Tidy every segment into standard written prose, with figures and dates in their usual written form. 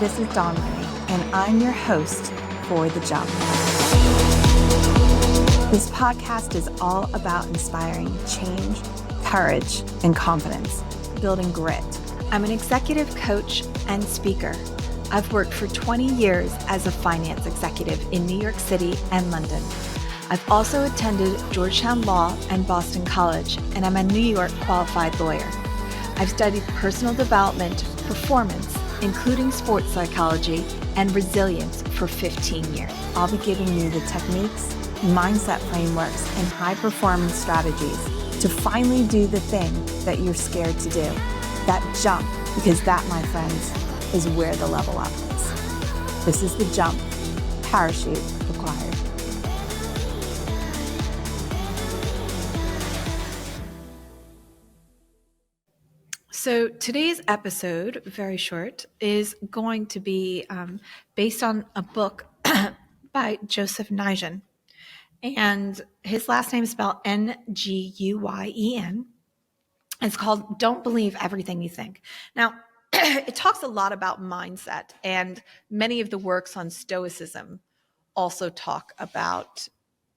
This is Dawn and I'm your host for The Jump. This podcast is all about inspiring change, courage, and confidence, building grit. I'm an executive coach and speaker. I've worked for 20 years as a finance executive in New York City and London. I've also attended Georgetown Law and Boston College, and I'm a New York qualified lawyer. I've studied personal development, performance, including sports psychology, and resilience for 15 years. I'll be giving you the techniques, mindset frameworks, and high-performance strategies to finally do the thing that you're scared to do. That jump, because that, my friends, is where the level up is. This is The Jump, parachute required. So today's episode, very short, is going to be based on a book by Joseph Nguyen. And his last name is spelled Nguyen. It's called Don't Believe Everything You Think. Now, it talks a lot about mindset, and many of the works on Stoicism also talk about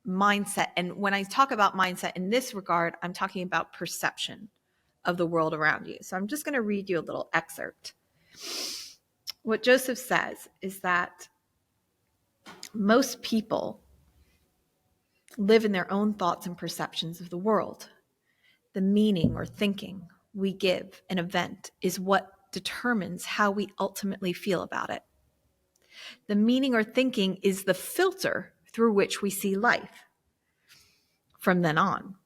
mindset. And when I talk about mindset in this regard, I'm talking about perception of the world around you. So I'm just going to read you a little excerpt. What Joseph says is that most people live in their own thoughts and perceptions of the world. The meaning or thinking we give an event is what determines how we ultimately feel about it. The meaning or thinking is the filter through which we see life from then on.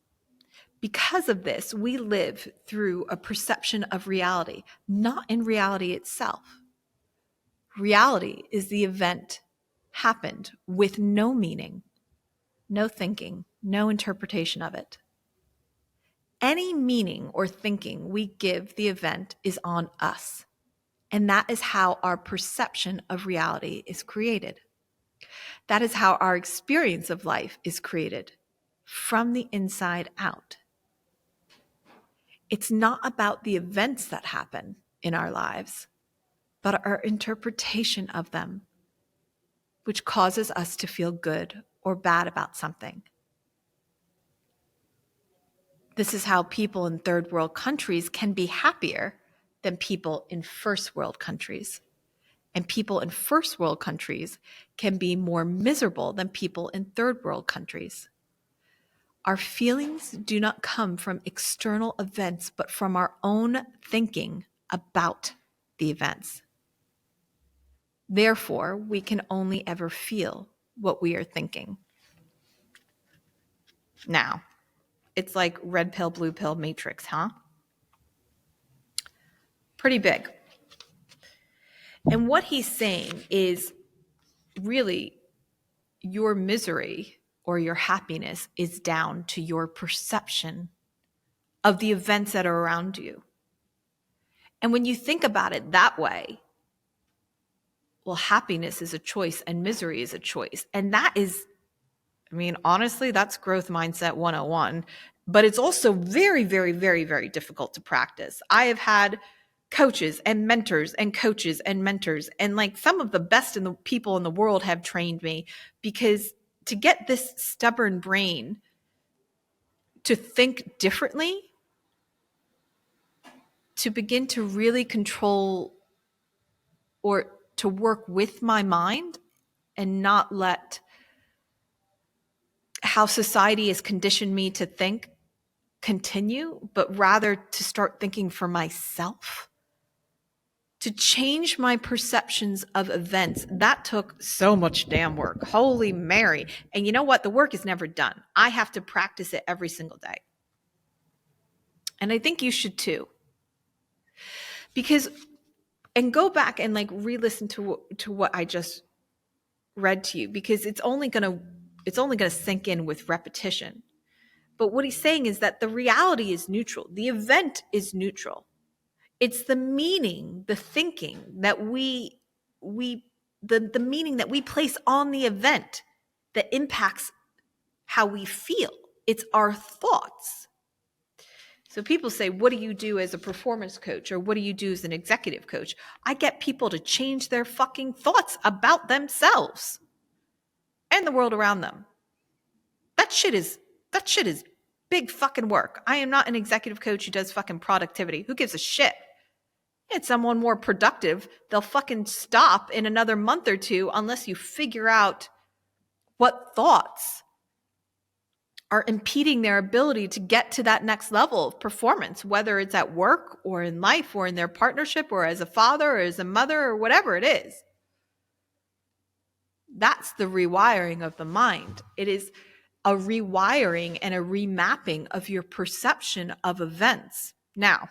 Because of this, we live through a perception of reality, not in reality itself. Reality is the event happened with no meaning, no thinking, no interpretation of it. Any meaning or thinking we give the event is on us, and that is how our perception of reality is created. That is how our experience of life is created, from the inside out. It's not about the events that happen in our lives, but our interpretation of them, which causes us to feel good or bad about something. This is how people in third world countries can be happier than people in first world countries. And people in first world countries can be more miserable than people in third world countries. Our feelings do not come from external events, but from our own thinking about the events. Therefore, we can only ever feel what we are thinking. Now, it's like red pill, blue pill matrix, huh? Pretty big. And what he's saying is really your misery or your happiness is down to your perception of the events that are around you. And when you think about it that way, well, happiness is a choice and misery is a choice. And that is, honestly, that's growth mindset 101. But it's also very, very, very, very difficult to practice. I have had coaches and mentors and coaches and mentors, and like some of the best in the people in the world have trained me, because to get this stubborn brain to think differently, to begin to really control or to work with my mind and not let how society has conditioned me to think continue, but rather to start thinking for myself, to change my perceptions of events. That took so much damn work. Holy Mary. And you know what? The work is never done. I have to practice it every single day. And I think you should too. And go back and like re-listen to what I just read to you, because it's only going to sink in with repetition. But what he's saying is that the reality is neutral. The event is neutral. It's the meaning, the thinking that the meaning that we place on the event that impacts how we feel. It's our thoughts. So people say, what do you do as a performance coach? Or what do you do as an executive coach? I get people to change their fucking thoughts about themselves and the world around them. That shit is big fucking work. I am not an executive coach who does fucking productivity. Who gives a shit? It's someone more productive. They'll fucking stop in another month or two unless you figure out what thoughts are impeding their ability to get to that next level of performance, whether it's at work or in life or in their partnership or as a father or as a mother or whatever it is. That's the rewiring of the mind. It is a rewiring and a remapping of your perception of events. Now,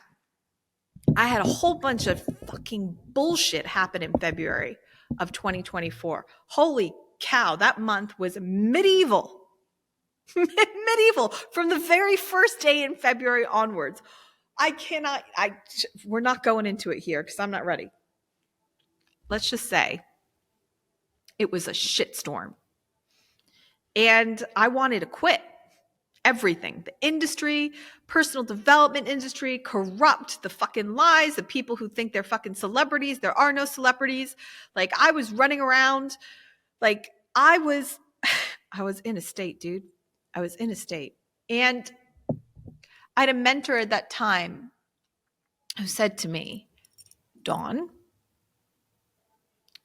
I had a whole bunch of fucking bullshit happen in February of 2024. Holy cow, that month was medieval. Medieval from the very first day in February onwards. We're not going into it here because I'm not ready. Let's just say it was a shitstorm. And I wanted to quit everything. The industry, personal development industry, corrupt, the fucking lies, the people who think they're fucking celebrities. There are no celebrities. Like I was running around like I was in a state, dude. I was in a state. And I had a mentor at that time who said to me, Dawn,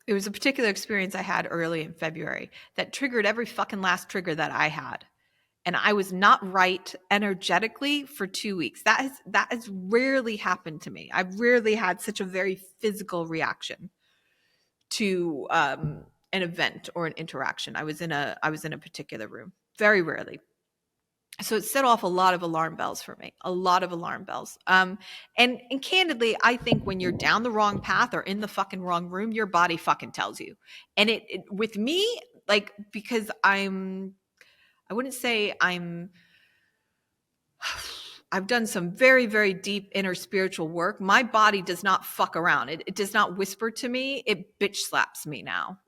it was a particular experience I had early in February that triggered every fucking last trigger that I had. And I was not right energetically for 2 weeks. That has rarely happened to me. I've rarely had such a very physical reaction to an event or an interaction. I was in a particular room. Very rarely. So it set off a lot of alarm bells for me, a lot of alarm bells. And candidly, I think when you're down the wrong path or in the fucking wrong room, your body fucking tells you. And it with me, like, because I wouldn't say I've done some very, very deep inner spiritual work. My body does not fuck around. It does not whisper to me. It bitch slaps me now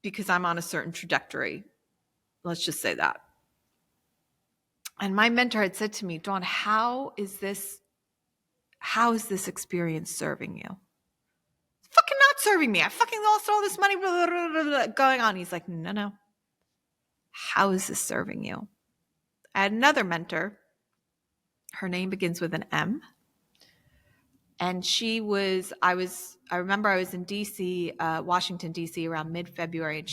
because I'm on a certain trajectory. Let's just say that. And my mentor had said to me, Dawn, how is this experience serving you? It's fucking not serving me. I fucking lost all this money blah, blah, blah, blah, going on. He's like, no. How is this serving you? I had another mentor. Her name begins with an M. And I remember I was in DC, Washington, DC around mid-February. And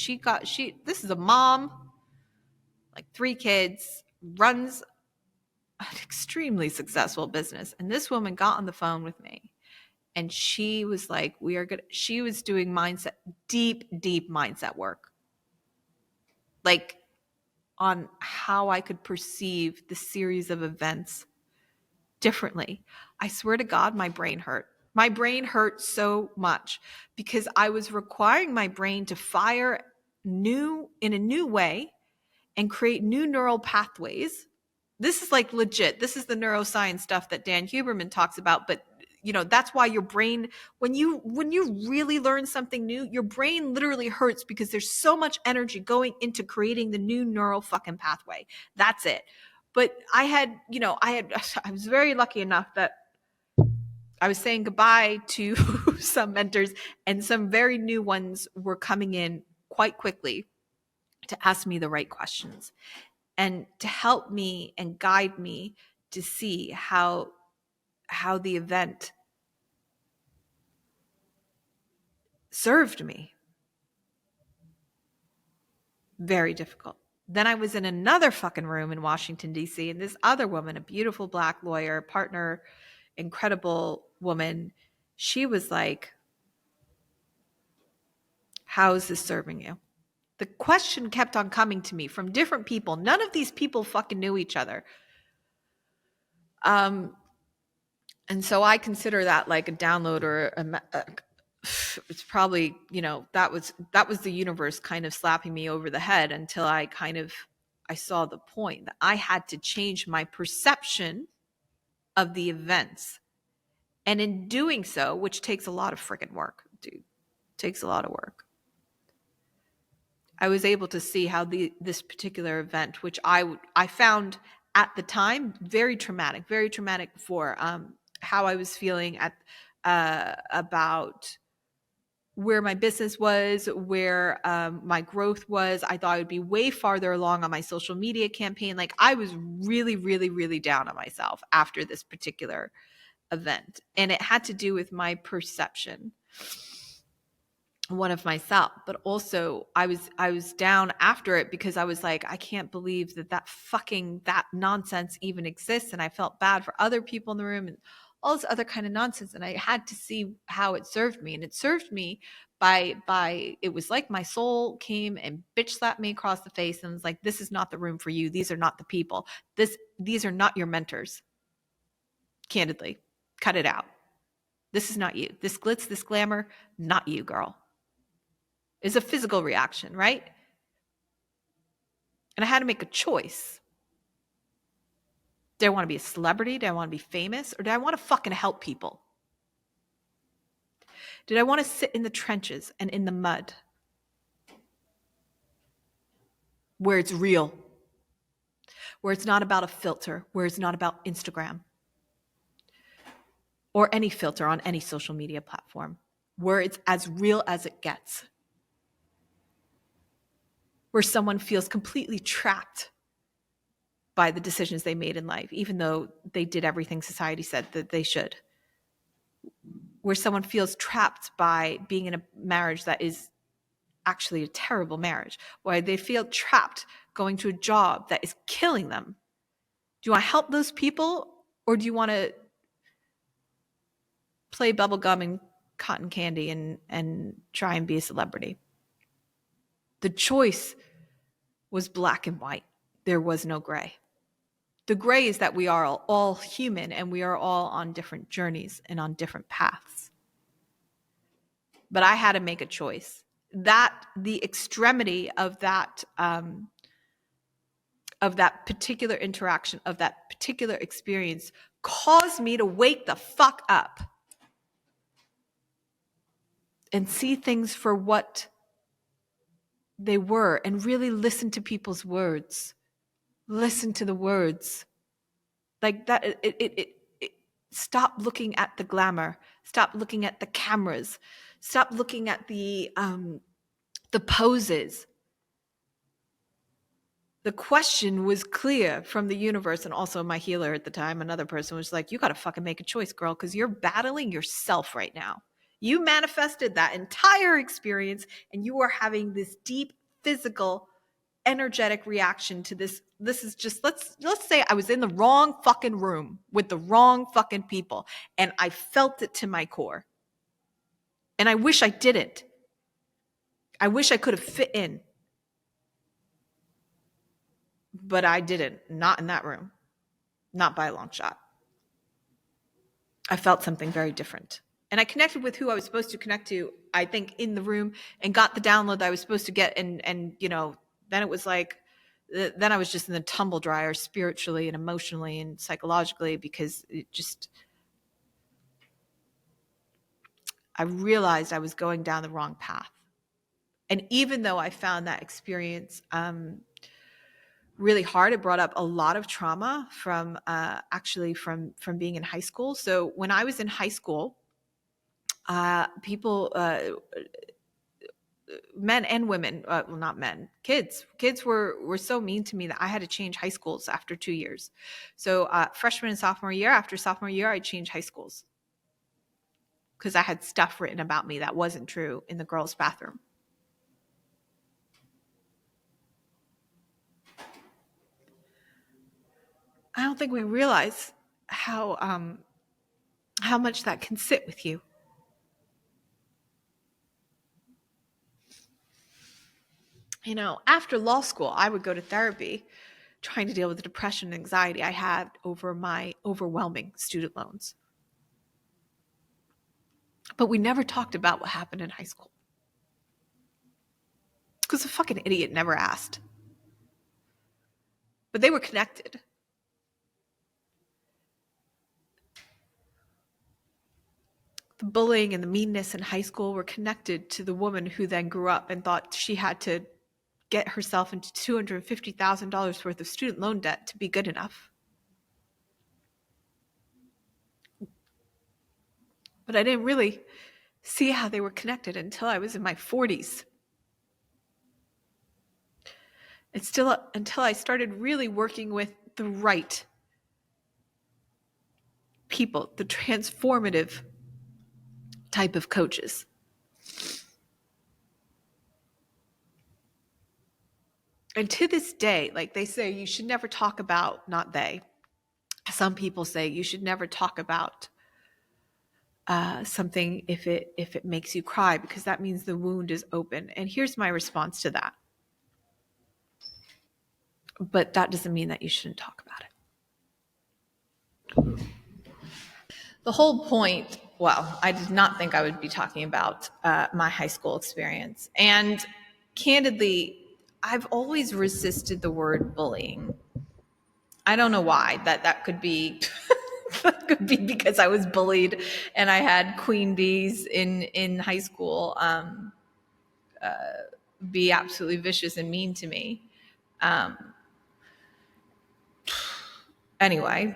this is a mom, like 3 kids, runs an extremely successful business. And this woman got on the phone with me and she was like, she was doing deep mindset work. Like on how I could perceive the series of events differently. I swear to God, my brain hurt. My brain hurt so much because I was requiring my brain to fire in a new way and create new neural pathways. This is like legit. This is the neuroscience stuff that Dan Huberman talks about. But that's why your brain, when you really learn something new, your brain literally hurts because there's so much energy going into creating the new neural fucking pathway. That's it. But I was very lucky enough that I was saying goodbye to some mentors and some very new ones were coming in quite quickly to ask me the right questions and to help me and guide me to see how the event served me. Very difficult. Then I was in another fucking room in Washington, D.C., and this other woman, a beautiful Black lawyer, partner, incredible woman, she was like, how is this serving you? The question kept on coming to me from different people. None of these people fucking knew each other. And so I consider that like a download or it's probably, that was the universe kind of slapping me over the head until I saw the point that I had to change my perception of the events. And in doing so, which takes a lot of freaking work, dude, takes a lot of work, I was able to see how this particular event, which I found at the time, very traumatic for how I was feeling at about where my business was, where my growth was. I thought I would be way farther along on my social media campaign. Like I was really, really, really down on myself after this particular event. And it had to do with my perception, one of myself, but also I was down after it because I was like, I can't believe that nonsense even exists. And I felt bad for other people in the room and all this other kind of nonsense. And I had to see how it served me. And it served me by it was like my soul came and bitch slapped me across the face and was like, this is not the room for you. These are not the people. These are not your mentors. Candidly, cut it out. This is not you. This glitz, this glamour, not you, girl. It's a physical reaction, right? And I had to make a choice. Did I want to be a celebrity? Did I want to be famous? Or did I want to fucking help people? Did I want to sit in the trenches and in the mud where it's real, where it's not about a filter, where it's not about Instagram or any filter on any social media platform, where it's as real as it gets, where someone feels completely trapped by the decisions they made in life, even though they did everything society said that they should, where someone feels trapped by being in a marriage that is actually a terrible marriage, where they feel trapped going to a job that is killing them. Do you want to help those people, or do you want to play bubblegum and cotton candy and try and be a celebrity? The choice was black and white. There was no gray. The gray is that we are all human and we are all on different journeys and on different paths. But I had to make a choice. That the extremity of that particular interaction, of that particular experience, caused me to wake the fuck up and see things for what they were and really listen to people's words. Listen to the words. Like that, it stop looking at the glamour. Stop looking at the cameras. Stop looking at the poses. The question was clear from the universe, and also my healer at the time, another person, was like, you got to fucking make a choice, girl, because you're battling yourself right now. You manifested that entire experience, and you are having this deep physical, energetic reaction to this. This is just, let's say I was in the wrong fucking room with the wrong fucking people, and I felt it to my core. And I wish I didn't. I wish I could have fit in. But I didn't. Not in that room. Not by a long shot. I felt something very different. And I connected with who I was supposed to connect to, I think, in the room, and got the download that I was supposed to get. And you know, then it was like, then I was just in the tumble dryer spiritually and emotionally and psychologically, because it just, I realized I was going down the wrong path. And even though I found that experience really hard, it brought up a lot of trauma from actually from being in high school. So when I was in high school, people, men and women, well, not men, kids were so mean to me that I had to change high schools after 2 years. So freshman and sophomore year, after sophomore year, I changed high schools because I had stuff written about me that wasn't true in the girls' bathroom. I don't think we realize how much that can sit with you. You know, after law school, I would go to therapy trying to deal with the depression and anxiety I had over my overwhelming student loans. But we never talked about what happened in high school, because a fucking idiot never asked. But they were connected. The bullying and the meanness in high school were connected to the woman who then grew up and thought she had to get herself into $250,000 worth of student loan debt to be good enough. But I didn't really see how they were connected until I was in my 40s. And still until I started really working with the right people, the transformative type of coaches. And to this day, like they say, you should never talk about, not they, some people say you should never talk about something if it makes you cry, because that means the wound is open. And here's my response to that. But that doesn't mean that you shouldn't talk about it. The whole point, well, I did not think I would be talking about my high school experience. And candidly, I've always resisted the word bullying. I don't know why. That could be that could be because I was bullied and I had queen bees in high school be absolutely vicious and mean to me. Anyway,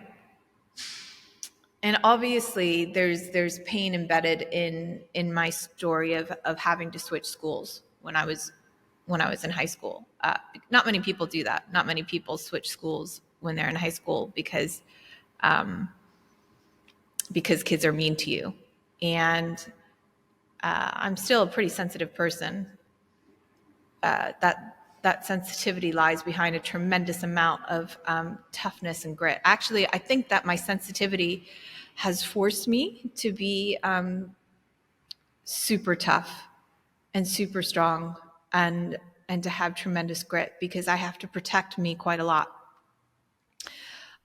and obviously there's pain embedded in my story of having to switch schools when I was in high school. Not many people do that. Not many people switch schools when they're in high school because kids are mean to you. And I'm still a pretty sensitive person. That sensitivity lies behind a tremendous amount of toughness and grit. Actually, I think that my sensitivity has forced me to be super tough and super strong and to have tremendous grit, because I have to protect me quite a lot.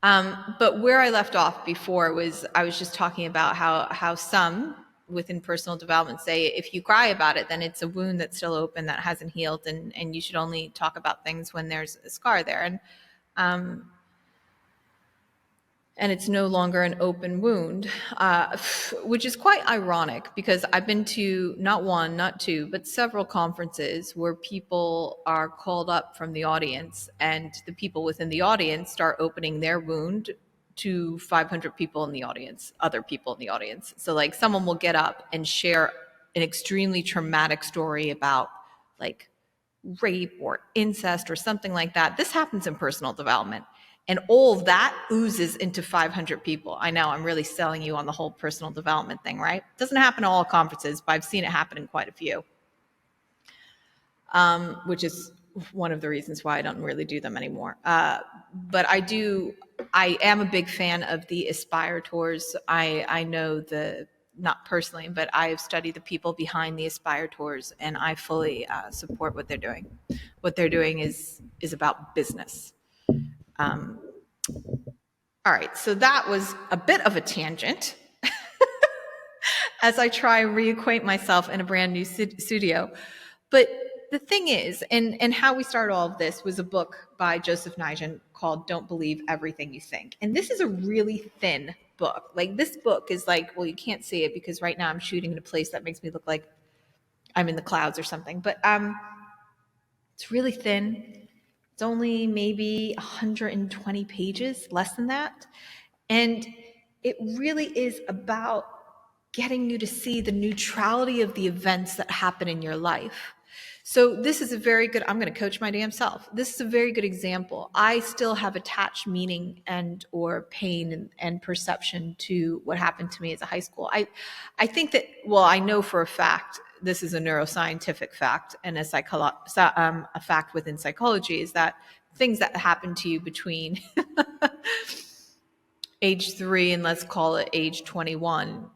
But where I left off before was I was just talking about how some within personal development say if you cry about it, then it's a wound that's still open, that hasn't healed, and you should only talk about things when there's a scar there. And it's no longer an open wound, which is quite ironic, because I've been to not one, not two, but several conferences where people are called up from the audience, and the people within the audience start opening their wound to 500 people in the audience, other people in the audience. So like someone will get up and share an extremely traumatic story about like rape or incest or something like that. This happens in personal development. And all of that oozes into 500 people. I know I'm really selling you on the whole personal development thing, right? It doesn't happen at all conferences, but I've seen it happen in quite a few, which is one of the reasons why I don't really do them anymore. But I am a big fan of the Aspire tours. I know not personally, but I have studied the people behind the Aspire tours, and I fully support what they're doing. What they're doing is about business. All right, so that was a bit of a tangent as I try and reacquaint myself in a brand new studio. But the thing is, and how we started all of this was a book by Joseph Nijen called Don't Believe Everything You Think. And this is a really thin book. Like this book is like, well, you can't see it because right now I'm shooting in a place that makes me look like I'm in the clouds or something. But it's really thin. It's only maybe 120 pages, less than that. And it really is about getting you to see the neutrality of the events that happen in your life. So this is a very good, I'm going to coach my damn self. This is a very good example. I still have attached meaning and or pain and perception to what happened to me as a high school. I think that, well, I know for a fact, this is a neuroscientific fact and a fact within psychology, is that things that happen to you between age 3 and let's call it age 21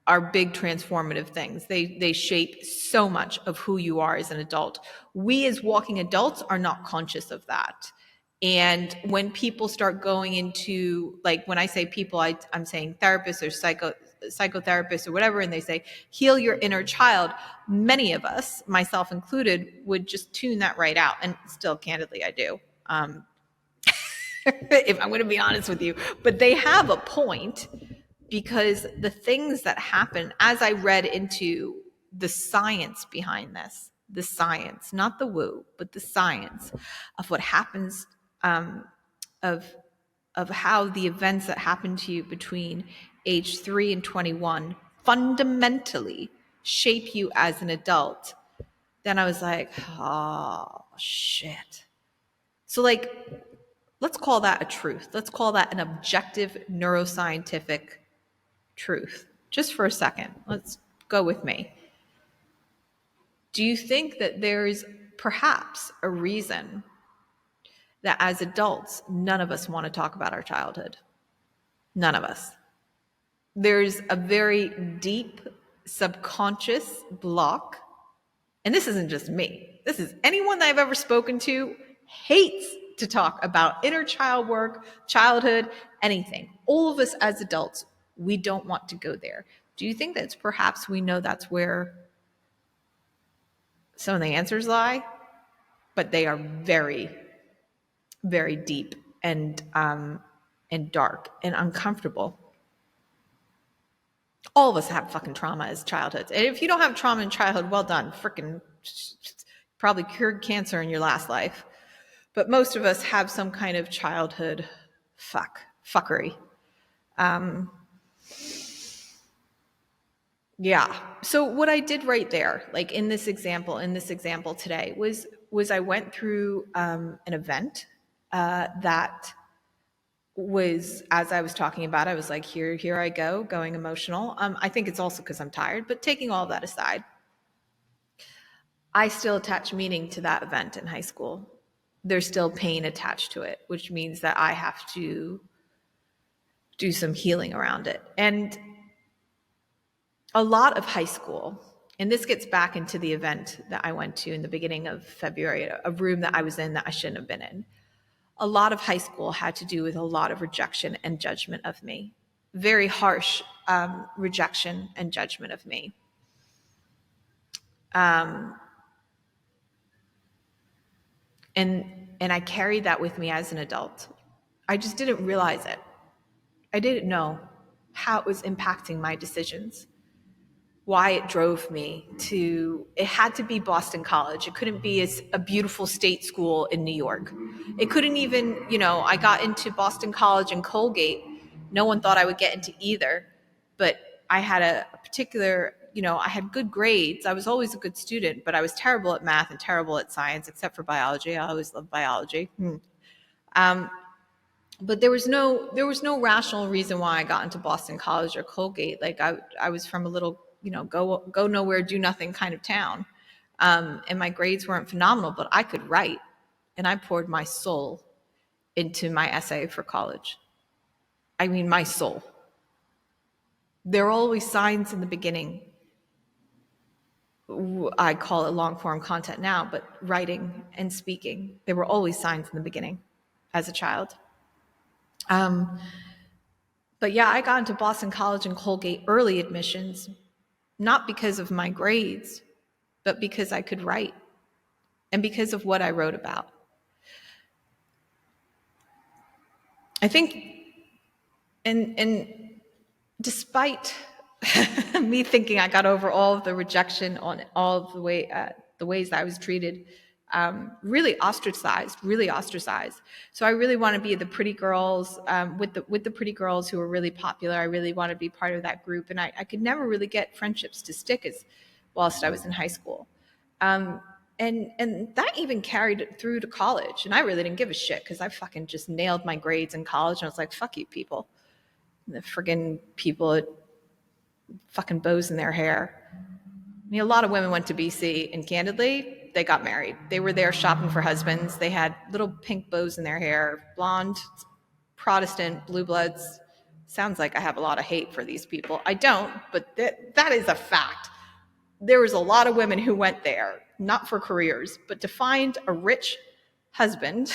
are big transformative things. They shape so much of who you are as an adult. We as walking adults are not conscious of that. And when people start going into, like when I say people, I'm saying therapists or psychotherapists or whatever, and they say, heal your inner child, many of us, myself included, would just tune that right out. And still, candidly, I do. If I'm going to be honest with you, but they have a point, because the things that happen, as I read into the science behind this, the science, not the woo, but the science of what happens, of how the events that happen to you between age 3 and 21 fundamentally shape you as an adult, then I was like, oh shit. So like, let's call that a truth. Let's call that an objective neuroscientific truth. Just for a second, let's go with me. Do you think that there's perhaps a reason that as adults, none of us want to talk about our childhood? None of us. There's a very deep subconscious block. And this isn't just me. This is anyone that I've ever spoken to hates to talk about inner child work, childhood, anything. All of us as adults, we don't want to go there. Do you think that perhaps we know that's where some of the answers lie? But they are very, very deep and dark and uncomfortable. All of us have fucking trauma as childhoods. And if you don't have trauma in childhood, well done. Freaking probably cured cancer in your last life. But most of us have some kind of childhood fuckery. Yeah. So what I did right there, like in this example today, was I went through an event that was, as I was talking about, I was like, here I go, going emotional. I think it's also because I'm tired, but taking all of that aside, I still attach meaning to that event in high school. There's still pain attached to it, which means that I have to do some healing around it. And a lot of high school, and this gets back into the event that I went to in the beginning of February, a room that I was in that I shouldn't have been in. A lot of high school had to do with a lot of rejection and judgment of me. Very harsh rejection and judgment of me. And I carried that with me as an adult. I just didn't realize it. I didn't know how it was impacting my decisions, why it drove me to, it had to be Boston College. It couldn't be a beautiful state school in New York. It couldn't even, I got into Boston College and Colgate. No one thought I would get into either, but I had a particular, I had good grades. I was always a good student, but I was terrible at math and terrible at science, except for biology. I always loved biology. But there was no rational reason why I got into Boston College or Colgate. Like I was from a little, go nowhere, do nothing kind of town. And my grades weren't phenomenal, but I could write, and I poured my soul into my essay for college. I mean, my soul. There are always signs in the beginning. I call it long form content now, but writing and speaking, there were always signs in the beginning as a child. But yeah, I got into Boston College and Colgate early admissions, not because of my grades, but because I could write and because of what I wrote about. I think, and despite me thinking I got over all of the rejection on all of the ways that I was treated, really ostracized. So I really want to be the pretty girls, with the pretty girls who were really popular. I really want to be part of that group, and I could never really get friendships to stick whilst I was in high school. And that even carried it through to college, and I really didn't give a shit because I fucking just nailed my grades in college, and I was like, fuck you people. The friggin' people at fucking bows in their hair. I mean, a lot of women went to BC, and candidly, they got married. They were there shopping for husbands. They had little pink bows in their hair, blonde, Protestant, blue bloods. Sounds like I have a lot of hate for these people. I don't, but that is a fact. There was a lot of women who went there, not for careers, but to find a rich husband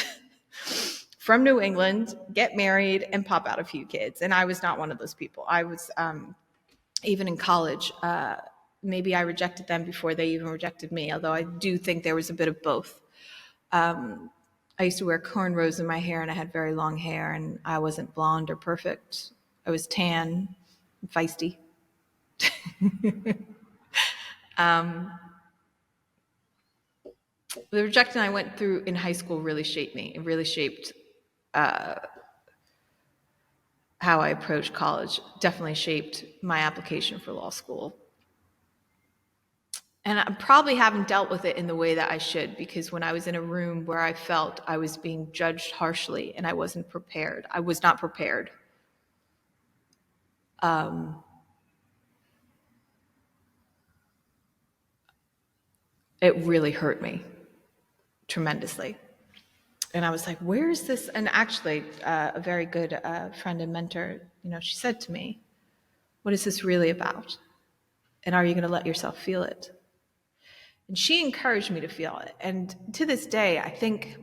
from New England, get married, and pop out a few kids. And I was not one of those people. I was, even in college, maybe I rejected them before they even rejected me, although I do think there was a bit of both. I used to wear cornrows in my hair, and I had very long hair, and I wasn't blonde or perfect. I was tan, feisty. The rejection I went through in high school really shaped me. It really shaped how I approached college, definitely shaped my application for law school. And I probably haven't dealt with it in the way that I should, because when I was in a room where I felt I was being judged harshly and I wasn't prepared, I was not prepared. It really hurt me tremendously. And I was like, where is this? And actually, a very good friend and mentor, she said to me, what is this really about? And are you going to let yourself feel it? And she encouraged me to feel it. And to this day, I think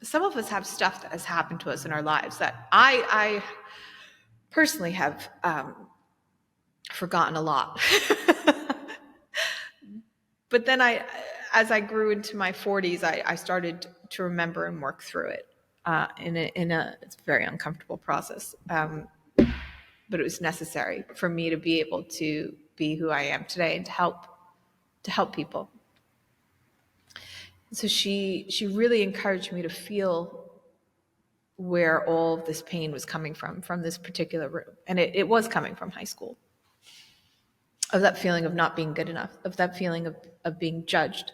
some of us have stuff that has happened to us in our lives that I personally have forgotten a lot. But then as I grew into my 40s, I started to remember and work through it it's a very uncomfortable process. But it was necessary for me to be able to be who I am today and to help people. So she really encouraged me to feel where all of this pain was coming from this particular room. And it was coming from high school. Of that feeling of not being good enough, of that feeling of being judged,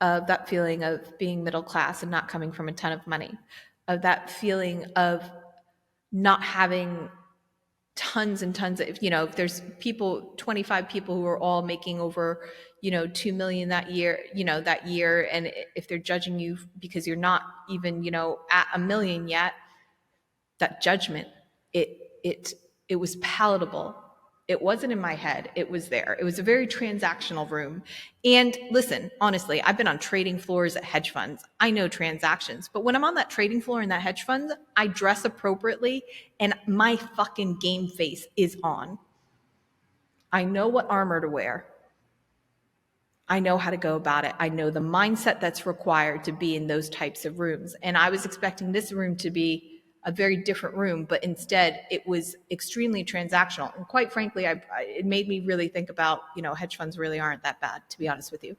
of that feeling of being middle class and not coming from a ton of money, of that feeling of not having tons and tons of, if there's 25 people who are all making over, 2 million that year. And if they're judging you because you're not even, at a million yet, that judgment, it was palatable. It wasn't in my head. It was there. It was a very transactional room. And listen, honestly, I've been on trading floors at hedge funds. I know transactions. But when I'm on that trading floor in that hedge fund, I dress appropriately and my fucking game face is on. I know what armor to wear. I know how to go about it. I know the mindset that's required to be in those types of rooms. And I was expecting this room to be a very different room, but instead it was extremely transactional. And quite frankly, it made me really think about, hedge funds really aren't that bad, to be honest with you.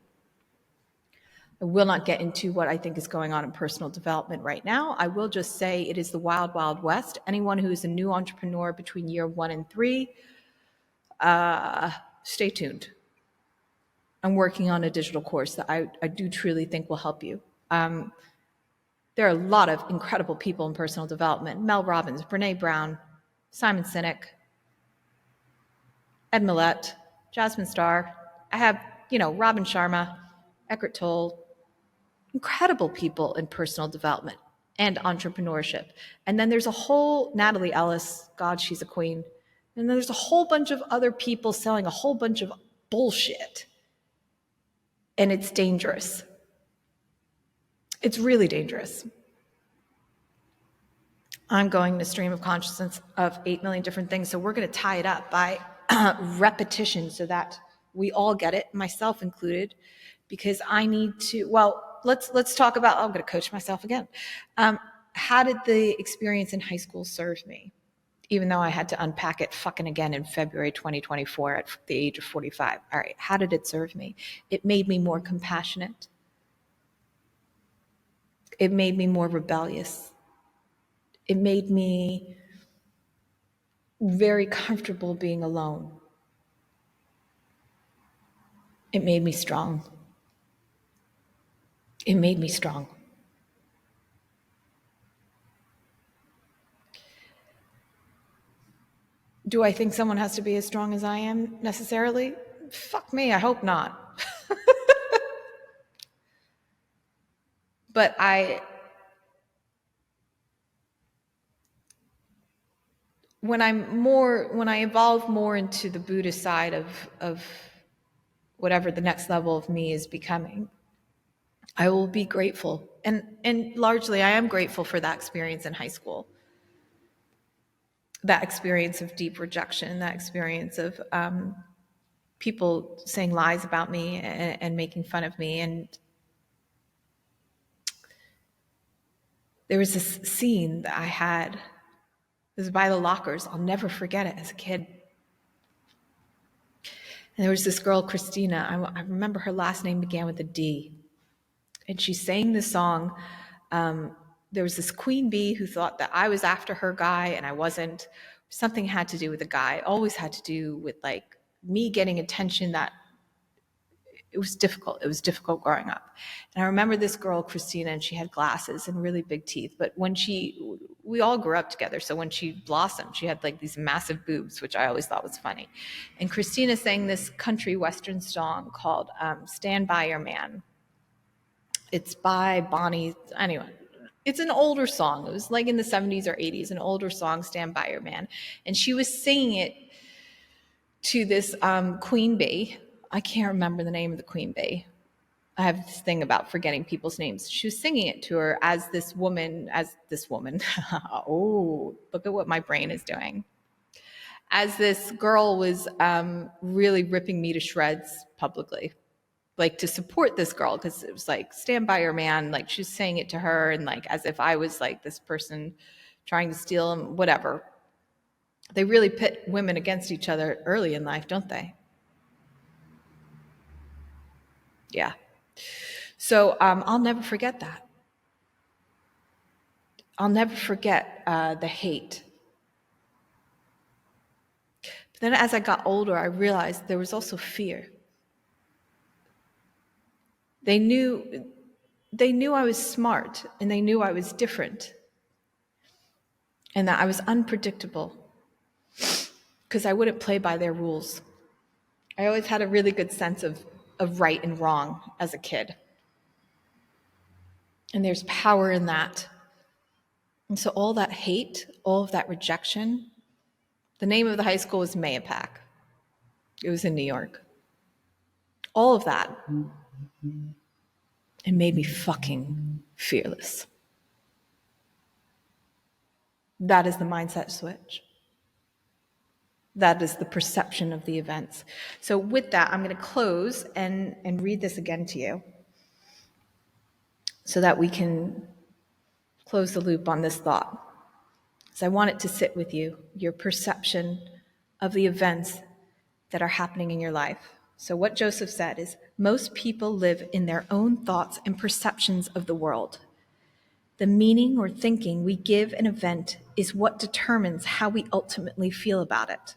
I will not get into what I think is going on in personal development right now. I will just say it is the wild, wild west. Anyone who is a new entrepreneur between year 1 and 3, stay tuned. I'm working on a digital course that I do truly think will help you. There are a lot of incredible people in personal development. Mel Robbins, Brene Brown, Simon Sinek, Ed Millett, Jasmine Starr. I have, Robin Sharma, Eckhart Tolle, incredible people in personal development and entrepreneurship. And then there's a whole Natalie Ellis, God, she's a queen. And then there's a whole bunch of other people selling a whole bunch of bullshit. And it's dangerous. It's really dangerous. I'm going in a stream of consciousness of 8 million different things. So we're going to tie it up by repetition so that we all get it, myself included, because I need to, let's talk about, I'm going to coach myself again. How did the experience in high school serve me? Even though I had to unpack it fucking again in February 2024 at the age of 45. All right, how did it serve me? It made me more compassionate. It made me more rebellious. It made me very comfortable being alone. It made me strong. It made me strong. Do I think someone has to be as strong as I am necessarily? Fuck me, I hope not. But when I evolve more into the Buddhist side of whatever the next level of me is becoming, I will be grateful. And largely I am grateful for that experience in high school. That experience of deep rejection, that experience of people saying lies about me and making fun of me. And there was this scene that I had. It was by the lockers. I'll never forget it as a kid. And there was this girl, Christina. I remember her last name began with a D. And she sang this song. There was this queen bee who thought that I was after her guy and I wasn't. Something had to do with the guy, always had to do with like me getting attention. That it was difficult. It was difficult growing up. And I remember this girl, Christina, and she had glasses and really big teeth. But we all grew up together. So when she blossomed, she had like these massive boobs, which I always thought was funny. And Christina sang this country western song called Stand By Your Man. It's by Bonnie, anyway. It's an older song. It was like in the 70s or 80s, an older song, Stand By Your Man. And she was singing it to this queen bee. I can't remember the name of the queen bee. I have this thing about forgetting people's names. She was singing it to her as this woman. Oh, look at what my brain is doing. As this girl was really ripping me to shreds publicly, like to support this girl, because it was like, stand by your man. Like she's saying it to her and like as if I was like this person trying to steal him, whatever. They really pit women against each other early in life, don't they? Yeah. So I'll never forget that. I'll never forget the hate. But then as I got older, I realized there was also fear. They knew I was smart and they knew I was different and that I was unpredictable because I wouldn't play by their rules. I always had a really good sense of right and wrong as a kid. And there's power in that. And so all that hate, all of that rejection, the name of the high school was Mayapack. It was in New York. All of that, it made me fucking fearless. That is the mindset switch. That is the perception of the events. So with that, I'm going to close and read this again to you so that we can close the loop on this thought. So I want it to sit with you, your perception of the events that are happening in your life. So what Joseph said is, most people live in their own thoughts and perceptions of the world. The meaning or thinking we give an event is what determines how we ultimately feel about it.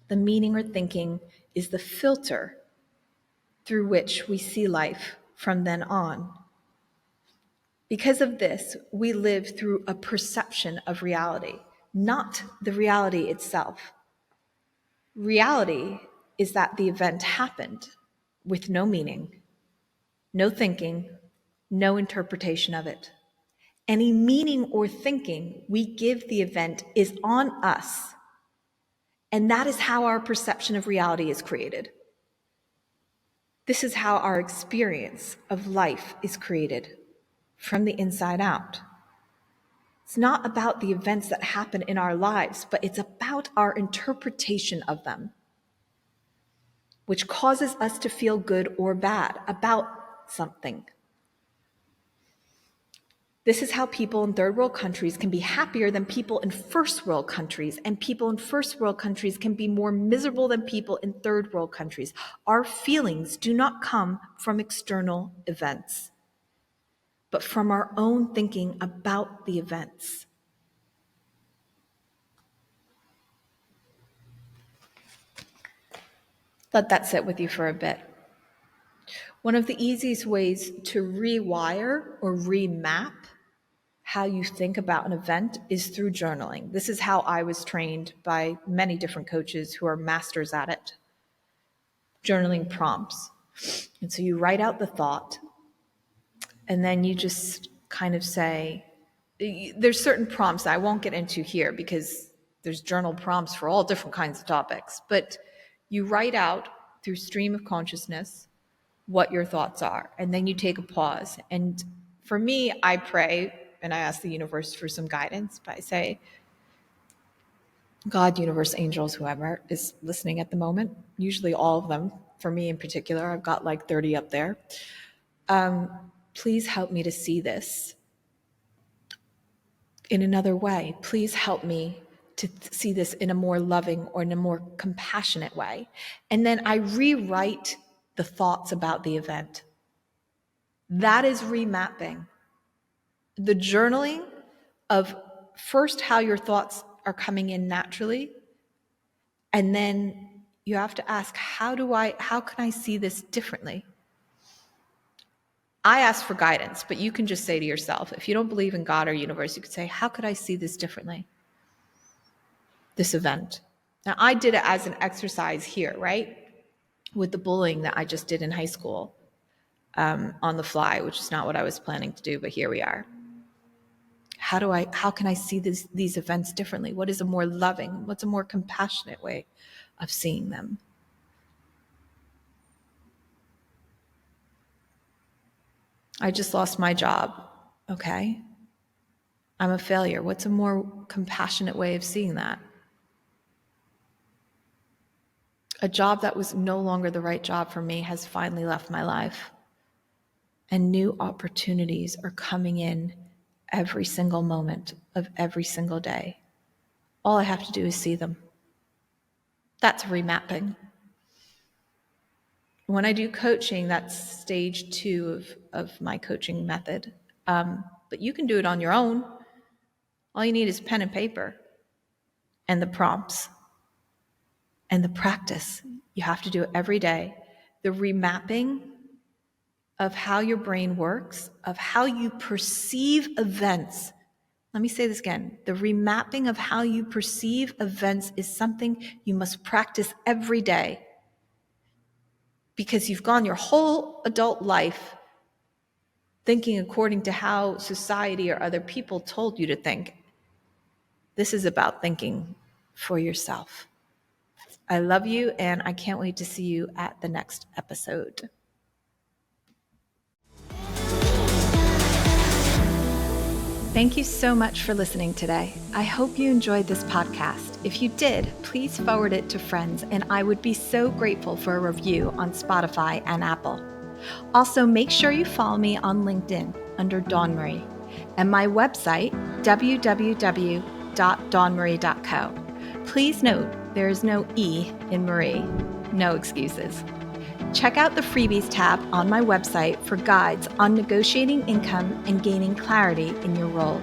The meaning or thinking is the filter through which we see life from then on. Because of this, we live through a perception of reality, not the reality itself. Reality is that the event happened with no meaning, no thinking, no interpretation of it. Any meaning or thinking we give the event is on us, and that is how our perception of reality is created. This is how our experience of life is created, from the inside out. It's not about the events that happen in our lives, but it's about our interpretation of them, which causes us to feel good or bad about something. This is how people in third world countries can be happier than people in first world countries, and people in first world countries can be more miserable than people in third world countries. Our feelings do not come from external events, but from our own thinking about the events. Let that sit with you for a bit. One of the easiest ways to rewire or remap how you think about an event is through journaling. This is how I was trained by many different coaches who are masters at it. Journaling prompts. And so you write out the thought, and then you just kind of say, there's certain prompts that I won't get into here because there's journal prompts for all different kinds of topics, but you write out through stream of consciousness what your thoughts are, and then you take a pause. And for me, I pray and I ask the universe for some guidance, but I say, God, universe, angels, whoever is listening at the moment, usually all of them, for me in particular, I've got like 30 up there. Please help me to see this in another way. Please help me to see this in a more loving or in a more compassionate way. And then I rewrite the thoughts about the event. That is remapping. The journaling of first how your thoughts are coming in naturally, and then you have to ask, how can I see this differently? I ask for guidance, but you can just say to yourself, if you don't believe in God or universe, you could say, how could I see this differently? This event. Now, I did it as an exercise here, right? With the bullying that I just did in high school, on the fly, which is not what I was planning to do, but here we are. How can I see these events differently? What is a more loving, what's a more compassionate way of seeing them? I just lost my job. Okay. I'm a failure. What's a more compassionate way of seeing that? A job that was no longer the right job for me has finally left my life. And new opportunities are coming in every single moment of every single day. All I have to do is see them. That's remapping. When I do coaching, that's stage 2 of my coaching method. But you can do it on your own. All you need is pen and paper and the prompts and the practice. You have to do it every day. The remapping of how your brain works, of how you perceive events. Let me say this again. The remapping of how you perceive events is something you must practice every day, because you've gone your whole adult life thinking according to how society or other people told you to think. This is about thinking for yourself. I love you, and I can't wait to see you at the next episode. Thank you so much for listening today. I hope you enjoyed this podcast. If you did, please forward it to friends, and I would be so grateful for a review on Spotify and Apple. Also, make sure you follow me on LinkedIn under Dawn Marie, and my website, www.dawnmarie.co. Please note, there is no E in Marie. No excuses. Check out the freebies tab on my website for guides on negotiating income and gaining clarity in your role.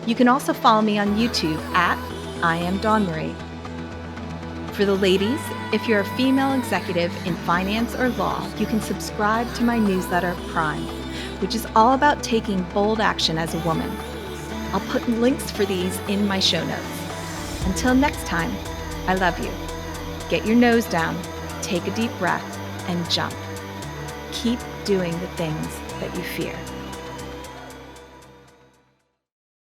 You can also follow me on YouTube at I Am Dawn Marie. For the ladies, if you're a female executive in finance or law, you can subscribe to my newsletter, Prime, which is all about taking bold action as a woman. I'll put links for these in my show notes. Until next time, I love you. Get your nose down, take a deep breath, and jump. Keep doing the things that you fear.